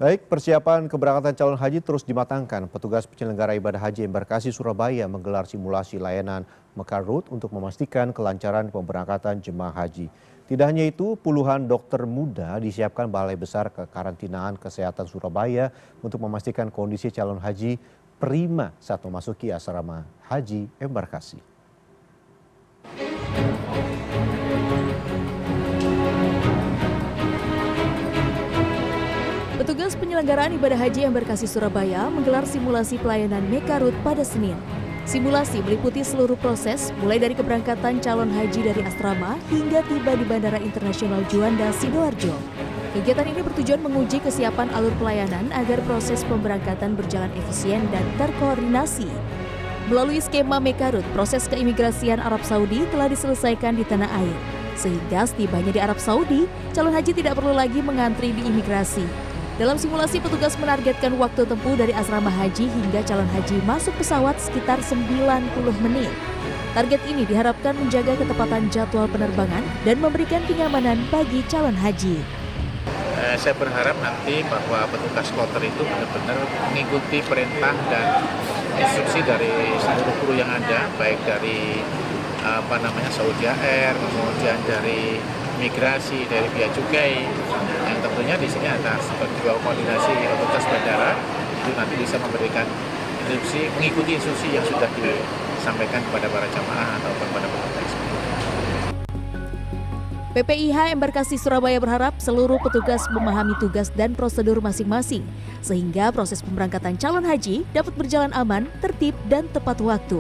Baik, persiapan keberangkatan calon haji terus dimatangkan. Petugas penyelenggara ibadah haji embarkasi Surabaya menggelar simulasi layanan Mekar Route untuk memastikan kelancaran pemberangkatan jemaah haji. Tidak hanya itu, puluhan dokter muda disiapkan Balai Besar Kekarantinaan Kesehatan Surabaya untuk memastikan kondisi calon haji prima saat memasuki asrama haji embarkasi. Petugas penyelenggaraan ibadah haji embarkasi Surabaya menggelar simulasi pelayanan Mekar Route pada Senin. Simulasi meliputi seluruh proses, mulai dari keberangkatan calon haji dari asrama hingga tiba di Bandara Internasional Juanda, Sidoarjo. Kegiatan ini bertujuan menguji kesiapan alur pelayanan agar proses pemberangkatan berjalan efisien dan terkoordinasi. Melalui skema Mekar Route, proses keimigrasian Arab Saudi telah diselesaikan di tanah air. Sehingga setibanya di Arab Saudi, calon haji tidak perlu lagi mengantri di imigrasi. Dalam simulasi, petugas menargetkan waktu tempuh dari asrama haji hingga calon haji masuk pesawat sekitar 90 menit. Target ini diharapkan menjaga ketepatan jadwal penerbangan dan memberikan kenyamanan bagi calon haji. Saya berharap nanti bahwa petugas kloter itu benar-benar mengikuti perintah dan instruksi dari seluruh kru yang ada, baik dari Saudi Air, kemudian dari migrasi, dari bea cukai, yang tentunya di sini ada juga koordinasi otoritas bandara, itu nanti bisa memberikan instruksi, mengikuti instruksi yang sudah disampaikan kepada para jamaah atau kepada petugas. PPIH Embarkasi Surabaya berharap seluruh petugas memahami tugas dan prosedur masing-masing, sehingga proses pemberangkatan calon haji dapat berjalan aman, tertib, dan tepat waktu.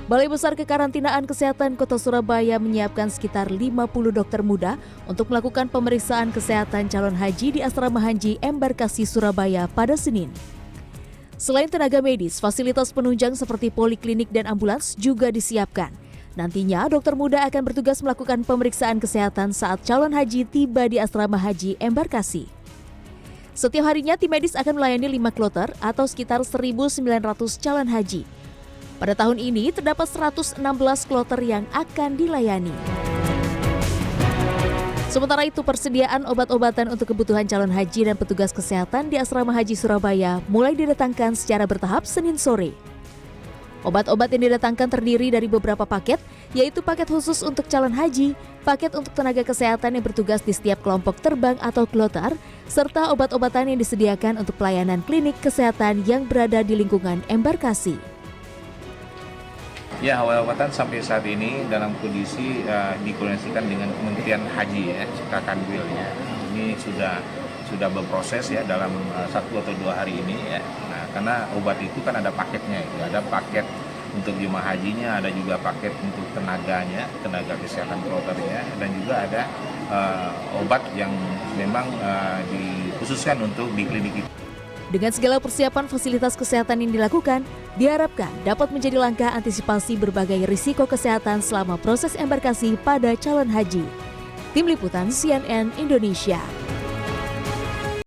Balai Besar Kekarantinaan Kesehatan Kota Surabaya menyiapkan sekitar 50 dokter muda untuk melakukan pemeriksaan kesehatan calon haji di asrama haji embarkasi Surabaya pada Senin. Selain tenaga medis, fasilitas penunjang seperti poliklinik dan ambulans juga disiapkan. Nantinya, dokter muda akan bertugas melakukan pemeriksaan kesehatan saat calon haji tiba di asrama haji embarkasi. Setiap harinya, tim medis akan melayani 5 kloter atau sekitar 1.900 calon haji. Pada tahun ini, terdapat 116 kloter yang akan dilayani. Sementara itu, persediaan obat-obatan untuk kebutuhan calon haji dan petugas kesehatan di Asrama Haji Surabaya mulai didatangkan secara bertahap Senin sore. Obat-obat yang didatangkan terdiri dari beberapa paket, yaitu paket khusus untuk calon haji, paket untuk tenaga kesehatan yang bertugas di setiap kelompok terbang atau kloter, serta obat-obatan yang disediakan untuk pelayanan klinik kesehatan yang berada di lingkungan embarkasi. Ya, obat-obatan sampai saat ini dalam kondisi dikoordinasikan dengan Kementerian Haji ya, Kanwilnya. Ini sudah berproses ya dalam 1 atau 2 hari ini ya. Nah, karena obat itu kan ada paketnya itu, ada paket untuk jemaah hajinya, ada juga paket untuk tenaganya, tenaga kesehatan kloternya, dan juga ada obat yang memang dikhususkan untuk di klinik itu. Dengan segala persiapan fasilitas kesehatan yang dilakukan, diharapkan dapat menjadi langkah antisipasi berbagai risiko kesehatan selama proses embarkasi pada calon haji. Tim Liputan CNN Indonesia.